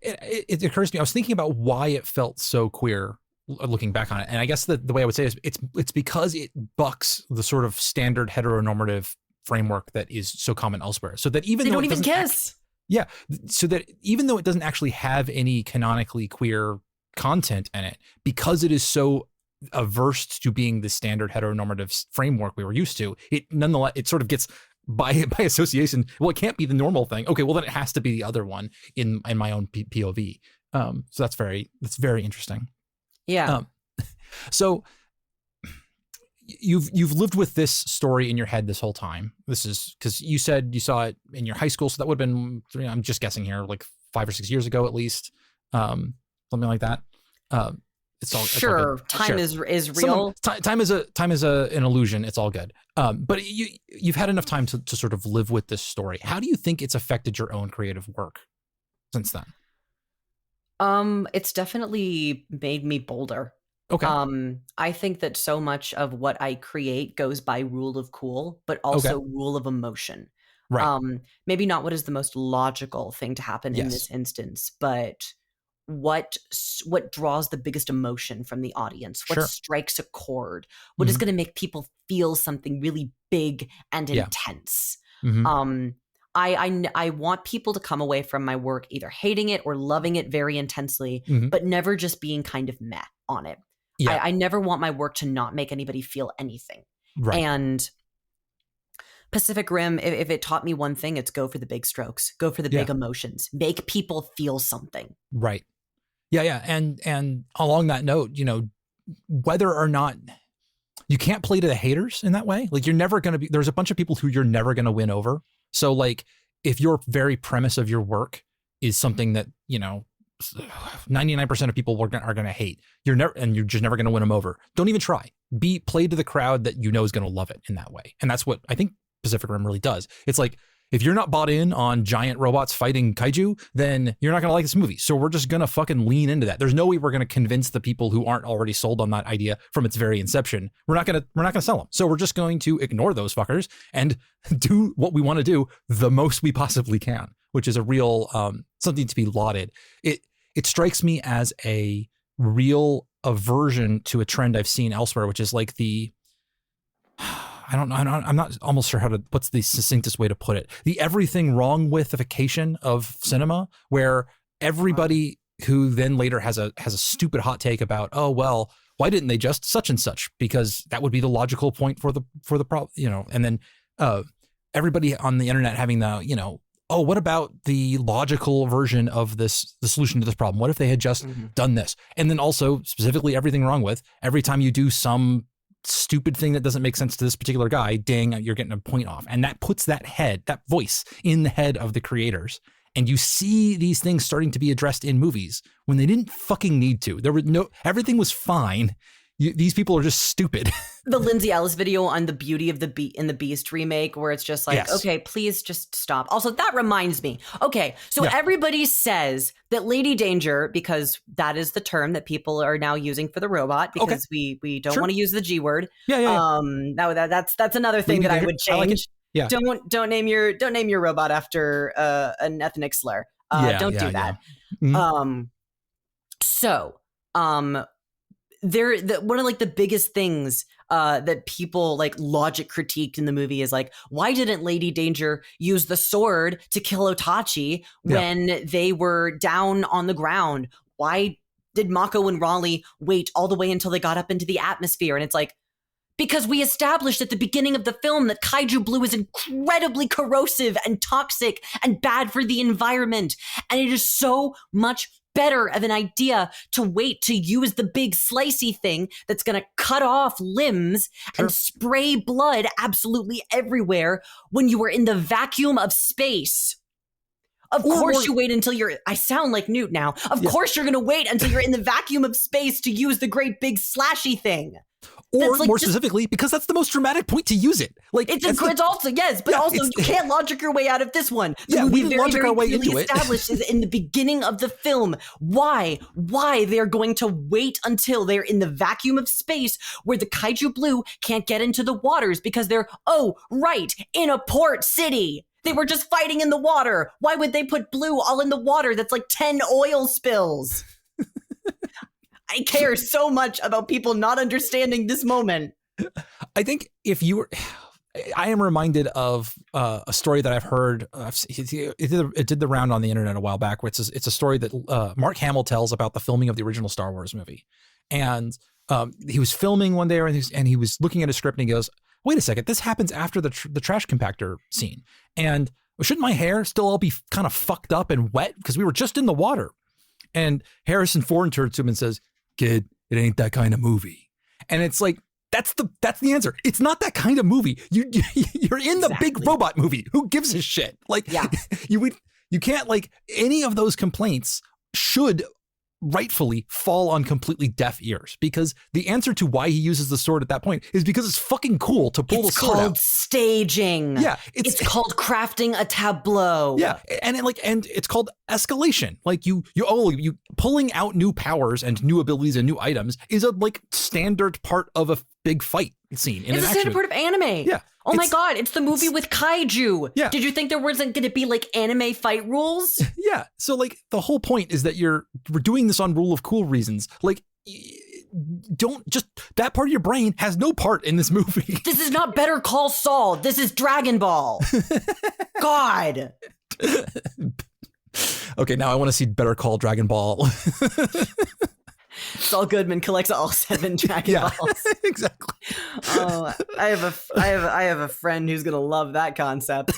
It occurs to me, I was thinking about why it felt so queer looking back on it. And I guess the way I would say is it's because it bucks the sort of standard heteronormative framework that is so common elsewhere. So that even they though don't even kiss. So that even though it doesn't actually have any canonically queer content in it, because it is so averse to being the standard heteronormative framework we were used to, it nonetheless, it sort of gets by association, well, it can't be the normal thing. Okay, well then it has to be the other one in my own POV. So that's very interesting. Yeah. So you've lived with this story in your head this whole time. This is because you said you saw it in your high school, so that would have been, I'm just guessing here, like 5 or 6 years ago at least, something like that. It's all sure. Time is real. Time is an illusion. It's all good. But you've had enough time to sort of live with this story. How do you think it's affected your own creative work since then? It's definitely made me bolder. Okay. I think that so much of what I create goes by rule of cool, but also rule of emotion. Right. Maybe not what is the most logical thing to happen in this instance, but what draws the biggest emotion from the audience, what strikes a chord, what is going to make people feel something really big and intense. I want people to come away from my work either hating it or loving it very intensely, but never just being kind of meh on it. Yeah. I never want my work to not make anybody feel anything. Right. And Pacific Rim, if it taught me one thing, it's go for the big strokes, go for the big emotions, make people feel something. Right. Yeah. And along that note, whether or not you can't play to the haters in that way, like you're never going to be, there's a bunch of people who you're never going to win over. So like if your very premise of your work is something that, 99% of people are going to hate, you're just never going to win them over. Don't even try. Play to the crowd that is going to love it in that way. And that's what I think Pacific Rim really does. It's like, if you're not bought in on giant robots fighting kaiju, then you're not going to like this movie. So we're just going to fucking lean into that. There's no way we're going to convince the people who aren't already sold on that idea from its very inception. We're not going to sell them. So we're just going to ignore those fuckers and do what we want to do the most we possibly can, which is a real something to be lauded. It strikes me as a real aversion to a trend I've seen elsewhere, which is like I don't know. I'm not almost sure what's the succinctest way to put it. The everything wrong withification of cinema, where everybody who then later has a stupid hot take about, oh, well, why didn't they just such and such? Because that would be the logical point for the problem, and then everybody on the internet having the, oh, what about the logical version of the solution to this problem? What if they had just done this? And then also specifically everything wrong with every time you do some stupid thing that doesn't make sense to this particular guy, dang, you're getting a point off. And that puts that voice in the head of the creators. And you see these things starting to be addressed in movies when they didn't fucking need to. Everything was fine. these people are just stupid. The Lindsay Ellis video on the Beauty of the Beast remake, where it's just like, Yes. okay, please just stop. Also, that reminds me. Okay, so everybody says that Lady Danger, because that is the term that people are now using for the robot, because we don't want to use the G word. That's another thing Lady Danger, I would change. Yeah. Don't name your robot after an ethnic slur. Don't do that. Mm-hmm. One of like the biggest things that people like logic critiqued in the movie is like, why didn't Lady Danger use the sword to kill Otachi when they were down on the ground? Why did Mako and Raleigh wait all the way until they got up into the atmosphere? And it's like, because we established at the beginning of the film that kaiju blue is incredibly corrosive and toxic and bad for the environment. And it is so much better of an idea to wait to use the big slicey thing that's going to cut off limbs and spray blood absolutely everywhere when you were in the vacuum of space. Of course you wait until I sound like Newt now. Of course you're going to wait until you're in the vacuum of space to use the great big slashy thing. Or like more specifically, because that's the most dramatic point to use it. Like it's also you can't logic your way out of this one. We didn't logic our way into it. Establishes in the beginning of the film why they're going to wait until they're in the vacuum of space where the kaiju blue can't get into the waters because they're in a port city. They were just fighting in the water. Why would they put blue all in the water? That's like 10 oil spills. I care so much about people not understanding this moment. I think I am reminded of a story that I've heard. It did the round on the internet a while back. Where it's a story that Mark Hamill tells about the filming of the original Star Wars movie. And he was filming one day and he was looking at a script and he goes, wait a second, this happens after the trash compactor scene. And shouldn't my hair still all be kind of fucked up and wet? Because we were just in the water. And Harrison Ford turns to him and says, kid, it ain't that kind of movie. And it's like, that's the answer. It's not that kind of movie. You're in the big robot movie. Who gives a shit? Like, you can't, like, any of those complaints should rightfully fall on completely deaf ears, because the answer to why he uses the sword at that point is because it's fucking cool to pull the sword out. It's called staging. Yeah. It's called crafting a tableau. Yeah. And it's called escalation. Like you pulling out new powers and new abilities and new items is a like standard part of a big fight scene. It's a standard part of anime. Yeah. Oh my God, it's the movie with kaiju. Yeah. Did you think there wasn't going to be like anime fight rules? Yeah. So like the whole point is that we're doing this on rule of cool reasons. Like don't just, that part of your brain has no part in this movie. This is not Better Call Saul. This is Dragon Ball. God. Okay, now I want to see Better Call Dragon Ball. Saul Goodman collects all 7 Dragon Balls. Exactly. Oh, I have a friend who's gonna love that concept.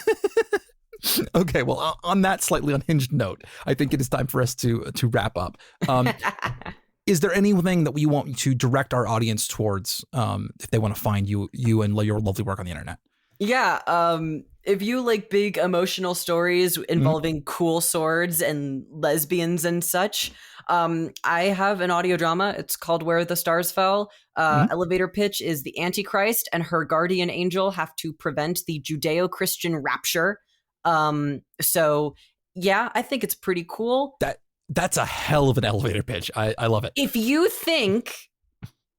Okay, well, on that slightly unhinged note, I think it is time for us to wrap up. Is there anything that we want to direct our audience towards if they want to find you and your lovely work on the internet? Yeah, if you like big emotional stories involving cool swords and lesbians and such, I have an audio drama. It's called Where the Stars Fell. Elevator pitch is the Antichrist and her guardian angel have to prevent the Judeo-Christian rapture. So yeah, I think it's pretty cool. That's a hell of an elevator pitch. I love it. If you think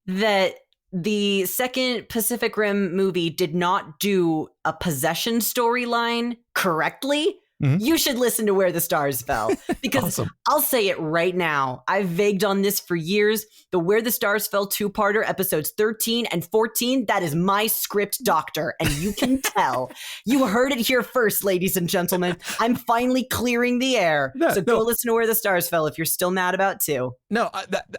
that the second Pacific Rim movie did not do a possession storyline correctly, you should listen to Where the Stars Fell. Because awesome. I'll say it right now. I've vagued on this for years. The Where the Stars Fell 2-parter, episodes 13 and 14, that is my script doctor. And you can tell. You heard it here first, ladies and gentlemen. I'm finally clearing the air. Go listen to Where the Stars Fell if you're still mad about 2. No,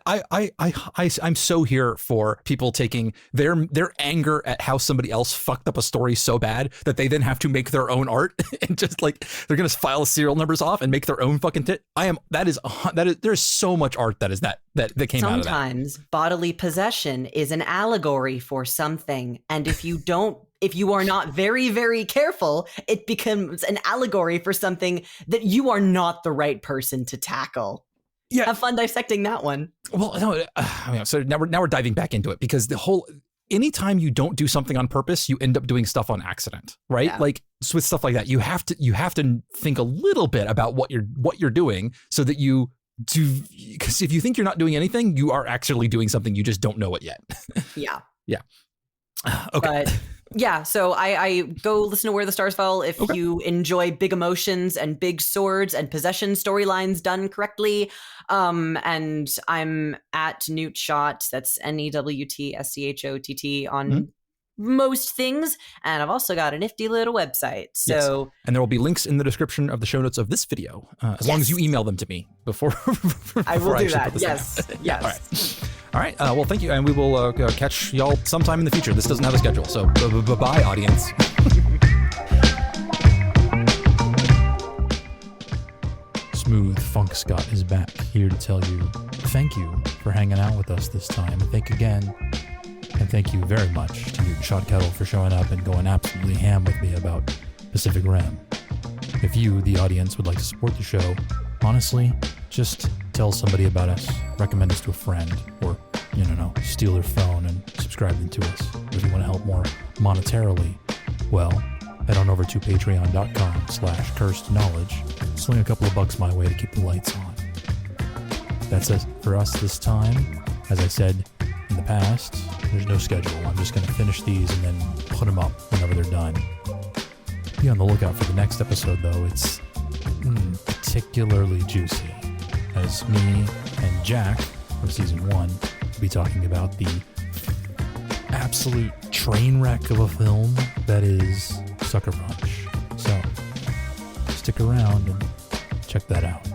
I'm so here for people taking their anger at how somebody else fucked up a story so bad that they then have to make their own art and just like they're gonna file serial numbers off and make their own fucking there's so much art that came out of that. Sometimes bodily possession is an allegory for something, and if you are not very, very careful, it becomes an allegory for something that you are not the right person to tackle. Yeah. Have fun dissecting that one. Well, no, so now we're diving back into it because anytime you don't do something on purpose, you end up doing stuff on accident, right? Yeah. Like so with stuff like that, you have to think a little bit about what you're doing so that you do, because if you think you're not doing anything, you are actually doing something. You just don't know it yet. Yeah. Yeah. Okay. But yeah, so I go listen to Where the Stars Fell if you enjoy big emotions and big swords and possession storylines done correctly. And I'm at Newt Schott. That's NEWTSCHOTT on most things. And I've also got a nifty little website. So yes. And there will be links in the description of the show notes of this video, as long as you email them to me before I will do that. Yes. Yes. All right. All right. Well, thank you. And we will catch y'all sometime in the future. This doesn't have a schedule. So bye, audience. Smooth Funk Scott is back here to tell you thank you for hanging out with us this time. Thank you very much to Newt and Schottelkotte for showing up and going absolutely ham with me about Pacific Rim. If you, the audience, would like to support the show, honestly, just tell somebody about us, recommend us to a friend, or, steal their phone and subscribe them to us. If you want to help more monetarily, well, head on over to patreon.com/cursedknowledge. Sling a couple of bucks my way to keep the lights on. That's it for us this time. As I said in the past, there's no schedule. I'm just going to finish these and then put them up whenever they're done. Be on the lookout for the next episode, though. It's particularly juicy, as me and Jack from season 1 will be talking about the absolute train wreck of a film that is Sucker Punch. So stick around and check that out.